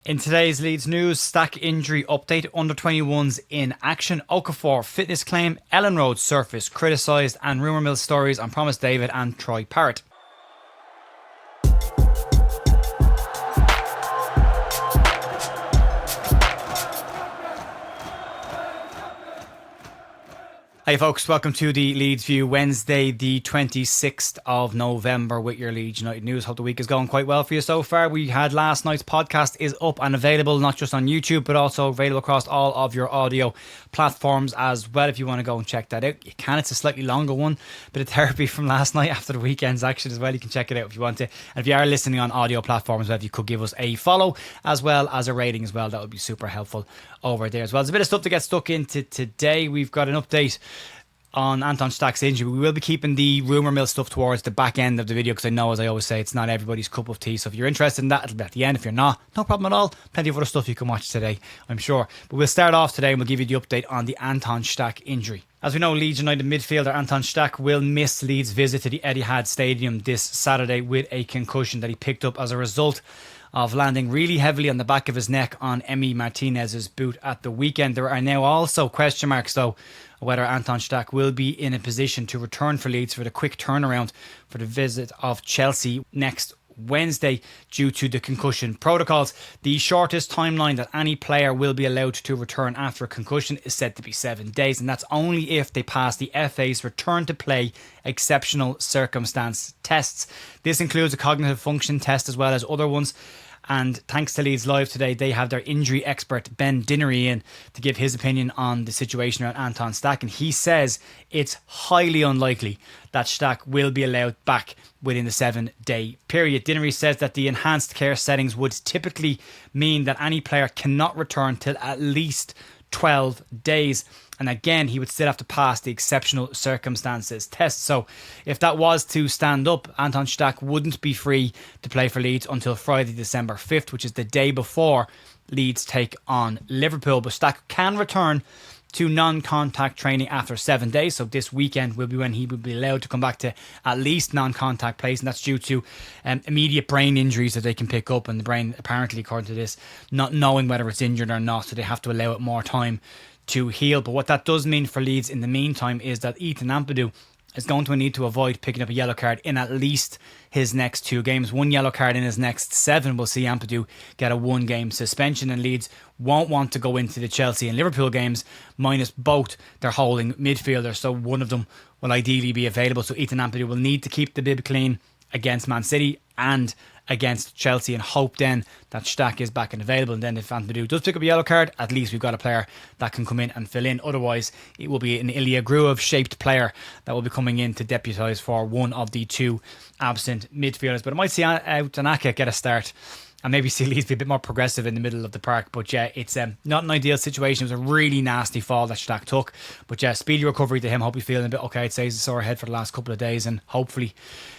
In today's Leeds news, Stach injury update, under 21s in action, Okafor fitness claim, Elland Road surface criticised, and rumour mill stories on Promise David and Troy Parrott. Hey folks, welcome to the Leeds View, Wednesday the 26th of November with your Leeds United news. Hope the week is going quite well for you so far. We had last night's podcast is up and available, not just on YouTube, but also available across all of your audio platforms as well. If you want to go and check that out, you can. It's a slightly longer one, bit of therapy from last night after the weekend's action as well. You can check it out if you want to. And if you are listening on audio platforms, if you could give us a follow as well as a rating as well, that would be super helpful over there as well. There's a bit of stuff to get stuck into today. We've got an update on Anton Stach's injury. We will be keeping the rumour mill stuff towards the back end of the video because I know, as I always say, it's not everybody's cup of tea. So if you're interested in that, it'll be at the end. If you're not, no problem at all. Plenty of other stuff you can watch today, I'm sure. But we'll start off today and we'll give you the update on the Anton Stach injury. As we know, Leeds United midfielder Anton Stach will miss Leeds' visit to the Etihad Stadium this Saturday with a concussion that he picked up as a result of landing really heavily on the back of his neck on Emi Martinez's boot at the weekend. There are now also question marks, though, whether Anton Stach will be in a position to return for Leeds for the quick turnaround for the visit of Chelsea next Wednesday due to the concussion protocols. The shortest timeline that any player will be allowed to return after a concussion is said to be 7 days, and that's only if they pass the FA's return to play exceptional circumstance tests. This includes a cognitive function test as well as other ones. And thanks to Leeds Live today, they have their injury expert Ben Dinnery in to give his opinion on the situation around Anton Stach. And he says it's highly unlikely that Stach will be allowed back within the 7-day period. Dinnery says that the enhanced care settings would typically mean that any player cannot return till at least 12 days. And again, he would still have to pass the exceptional circumstances test. So if that was to stand up, Anton Stach wouldn't be free to play for Leeds until Friday, December 5th, which is the day before Leeds take on Liverpool. But Stach can return to non-contact training after 7 days. So this weekend will be when he will be allowed to come back to at least non-contact plays, and that's due to immediate brain injuries that they can pick up, and the brain, apparently according to this, not knowing whether it's injured or not, so they have to allow it more time to heal. But what that does mean for Leeds in the meantime is that Ethan Ampadu is going to need to avoid picking up a yellow card in at least his next 2 games. 1 yellow card in his next 7 will see Ampadu get a 1-game suspension, and Leeds won't want to go into the Chelsea and Liverpool games minus both their holding midfielders, so one of them will ideally be available. So Ethan Ampadu will need to keep the bib clean against Man City and against Chelsea and hope then that Stach is back and available. And then if Ampadu does pick up a yellow card, at least we've got a player that can come in and fill in. Otherwise, it will be an Ilya Gruev shaped player that will be coming in to deputise for one of the 2 absent midfielders. But I might see Tanaka get a start and maybe see Leeds be a bit more progressive in the middle of the park. But yeah, it's not an ideal situation. It was a really nasty fall that Stach took. But yeah, speedy recovery to him. Hope he's feeling a bit okay. I'd say he's a sore head for the last couple of days, and hopefully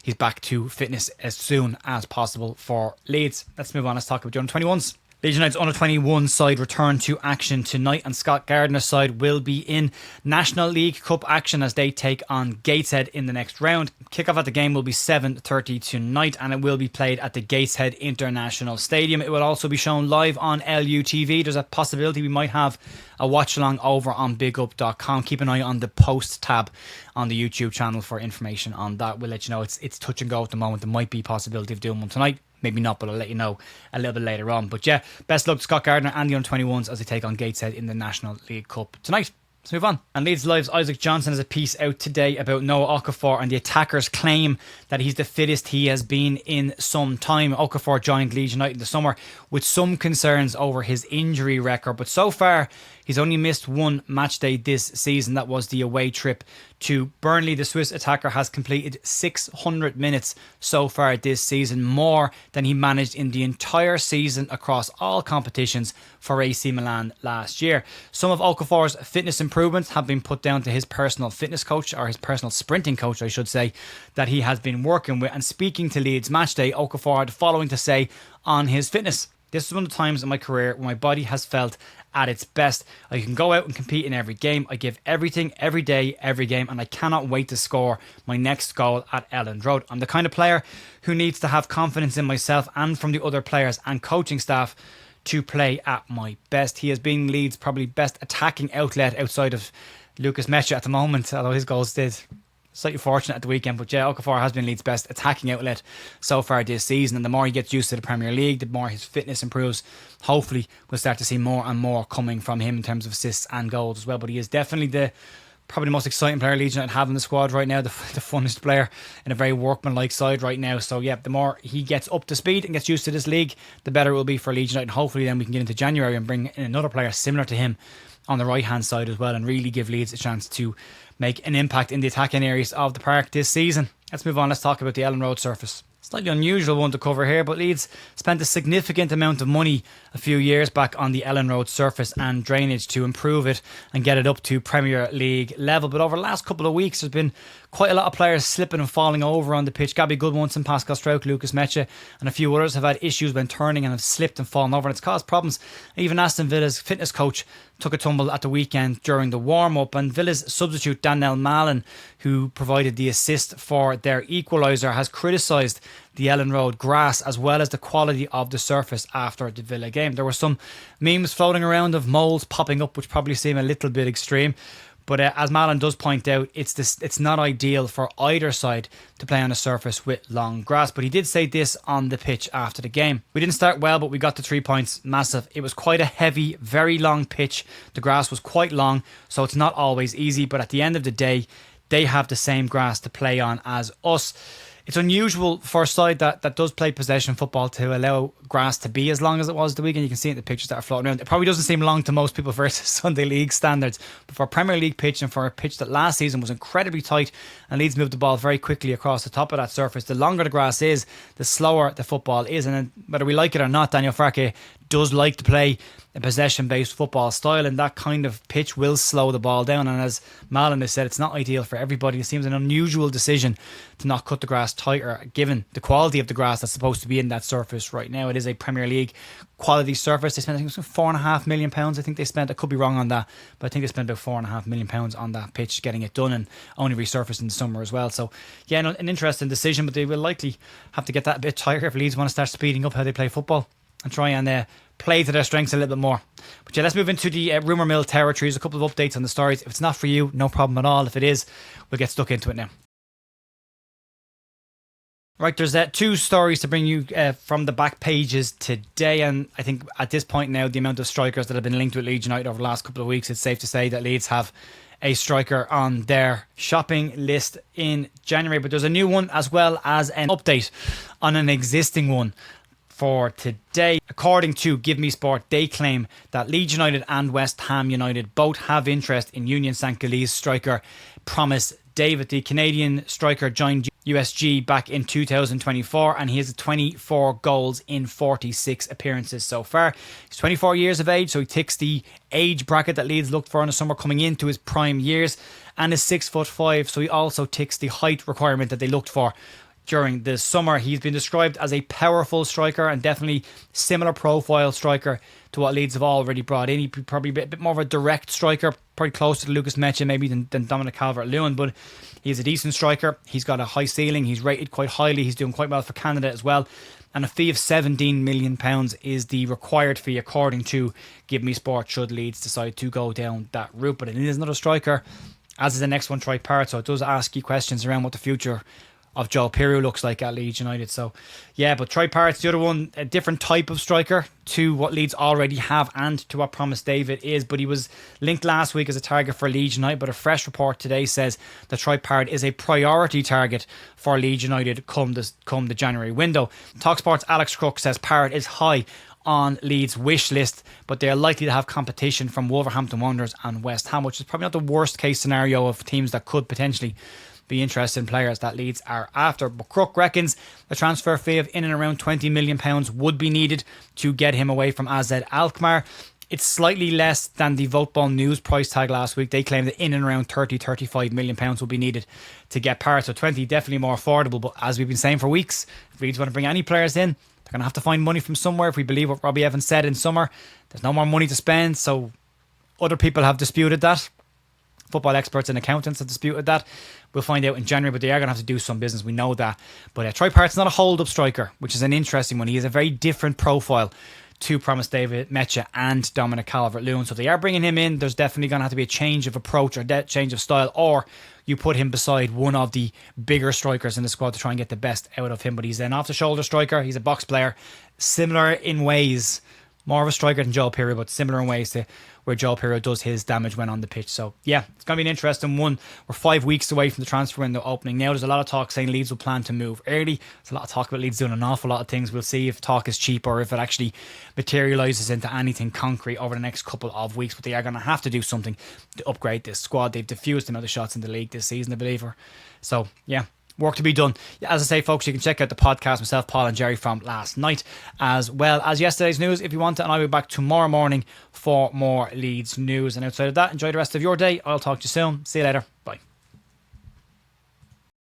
he's back to fitness as soon as possible for Leeds. Let's move on. Let's talk about the under-21s. Leeds United's under-21 side return to action tonight, and Scott Gardner's side will be in National League Cup action as they take on Gateshead in the next round. Kickoff at the game will be 7:30 tonight, and it will be played at the Gateshead International Stadium. It will also be shown live on LUTV. There's a possibility we might have a watch along over on bigup.com. Keep an eye on the post tab on the YouTube channel for information on that. We'll let you know. It's touch and go at the moment. There might be a possibility of doing one tonight. Maybe not, but I'll let you know a little bit later on. But yeah, best luck to Scott Gardner and the under-21s as they take on Gateshead in the National League Cup tonight. Let's move on. And Leeds Live's Isaac Johnson has a piece out today about Noah Okafor and the attacker's claim that he's the fittest he has been in some time. Okafor joined Leeds United in the summer with some concerns over his injury record, but so far he's only missed 1 match day this season. That was the away trip to Burnley. The Swiss attacker has completed 600 minutes so far this season, more than he managed in the entire season across all competitions for AC Milan last year. Some of Okafor's fitness improvements have been put down to his personal fitness coach, or his personal sprinting coach, I should say, that he has been working with. And speaking to Leeds Matchday, Okafor had the following to say on his fitness: "This is one of the times in my career when my body has felt at its best. I can go out and compete in every game. I give everything, every day, every game, and I cannot wait to score my next goal at Elland Road. I'm the kind of player who needs to have confidence in myself and from the other players and coaching staff to play at my best. He has been Leeds' probably best attacking outlet outside of Lucas Mecha at the moment, although his goals did slightly fortunate at the weekend. But yeah, Okafor has been Leeds' best attacking outlet so far this season, and the more he gets used to the Premier League, the more his fitness improves. Hopefully we'll start to see more and more coming from him in terms of assists and goals as well. But he is definitely probably the most exciting player Leeds United have in the squad right now, the funnest player in a very workmanlike side right now. So yeah, the more he gets up to speed and gets used to this league, the better it will be for Leeds United. And hopefully then we can get into January and bring in another player similar to him on the right hand side as well, and really give Leeds a chance to make an impact in the attacking areas of the park this season. Let's move on. Let's talk about the Elland Road surface. Slightly unusual one to cover here, but Leeds spent a significant amount of money a few years back on the Elland Road surface and drainage to improve it and get it up to Premier League level. But over the last couple of weeks, there's been quite a lot of players slipping and falling over on the pitch. Gabby Goodwinson, Pascal Strauch, Lucas Mecha, and a few others have had issues when turning and have slipped and fallen over, and it's caused problems. Even Aston Villa's fitness coach took a tumble at the weekend during the warm-up, and Villa's substitute Daniel Mallon, who provided the assist for their equaliser, has criticised the Elland Road grass as well as the quality of the surface after the Villa game. There were some memes floating around of moles popping up, which probably seem a little bit extreme. But as Mallon does point out, it's not ideal for either side to play on a surface with long grass. But he did say this on the pitch after the game. We didn't start well, but we got the 3 points. Massive. It was quite a heavy, very long pitch. The grass was quite long, so it's not always easy. But at the end of the day, they have the same grass to play on as us. It's unusual for a side that does play possession football to allow grass to be as long as it was the weekend. You can see it in the pictures that are floating around. It probably doesn't seem long to most people versus Sunday League standards, but for a Premier League pitch and for a pitch that last season was incredibly tight and Leeds moved the ball very quickly across the top of that surface, the longer the grass is, the slower the football is. And whether we like it or not, Daniel Farke does like to play a possession-based football style, and that kind of pitch will slow the ball down. And as Mallon has said, it's not ideal for everybody. It seems an unusual decision to not cut the grass tighter, given the quality of the grass that's supposed to be in that surface right now. It is a Premier League quality surface. They spent, I think, £4.5 million. I think they spent, I could be wrong on that, but I think they spent about £4.5 million on that pitch getting it done, and only resurfaced in the summer as well. So yeah, an interesting decision, but they will likely have to get that a bit tighter if Leeds want to start speeding up how they play football and try and play to their strengths a little bit more. But yeah, let's move into the rumour mill territories. A couple of updates on the stories. If it's not for you, no problem at all. If it is, we'll get stuck into it now. Right, there's 2 stories to bring you from the back pages today, and I think at this point now, the amount of strikers that have been linked with Leeds United over the last couple of weeks, it's safe to say that Leeds have a striker on their shopping list in January. But there's a new one as well as an update on an existing one for today. According to Give Me Sport, they claim that Leeds United and West Ham United both have interest in Union St Gilles striker Promise David. The Canadian striker joined USG back in 2024, and he has 24 goals in 46 appearances so far. He's 24 years of age, so he ticks the age bracket that Leeds looked for in the summer, coming into his prime years, and is 6'5", so he also ticks the height requirement that they looked for during the summer. He's been described as a powerful striker and definitely similar profile striker to what Leeds have already brought in. He's probably a bit more of a direct striker, probably closer to Lucas Mecha maybe than Dominic Calvert-Lewin, but he's a decent striker. He's got a high ceiling. He's rated quite highly. He's doing quite well for Canada as well. And a fee of £17 million is the required fee, according to Give Me Sport, should Leeds decide to go down that route. But it is another striker, as is the next one, Parrott, so it does ask you questions around what the future of Joe Pirou looks like at Leeds United. So yeah, but Parrott's the other one, a different type of striker to what Leeds already have and to what Promise David is. But he was linked last week as a target for Leeds United, but a fresh report today says that Parrott is a priority target for Leeds United come the January window. TalkSport's Alex Crook says Parrott is high on Leeds' wish list, but they are likely to have competition from Wolverhampton Wanderers and West Ham, which is probably not the worst case scenario of teams that could potentially be interested in players that Leeds are after. But Crook reckons a transfer fee of in and around £20 million would be needed to get him away from AZ Alkmaar. It's slightly less than the Voteball News price tag last week. They claim that in and around £30-35 million will be needed to get Parrott. So 20 definitely more affordable. But as we've been saying for weeks, if Leeds want to bring any players in, they're going to have to find money from somewhere. If we believe what Robbie Evans said in summer, there's no more money to spend. So other people have disputed that. Football experts and accountants have disputed that. We'll find out in January, but they are going to have to do some business. We know that. But Parrott's not a hold-up striker, which is an interesting one. He has a very different profile to promise David Mecha and Dominic Calvert-Lewin. So if they are bringing him in, there's definitely going to have to be a change of approach or change of style, or you put him beside one of the bigger strikers in the squad to try and get the best out of him. But he's an off-the-shoulder striker. He's a box player, similar in ways, more of a striker than Joel Pirro, but similar in ways to where Joel Pirro does his damage when on the pitch. So yeah, it's going to be an interesting one. We're 5 weeks away from the transfer window opening now. There's a lot of talk saying Leeds will plan to move early. There's a lot of talk about Leeds doing an awful lot of things. We'll see if talk is cheap or if it actually materialises into anything concrete over the next couple of weeks. But they are going to have to do something to upgrade this squad. They've diffused another shots in the league this season, I believe. So yeah, work to be done. As I say, folks, you can check out the podcast, myself, Paul and Jerry, from last night, as well as yesterday's news if you want to, and I'll be back tomorrow morning for more Leeds news. And outside of that, enjoy the rest of your day. I'll talk to you soon. See you later. Bye.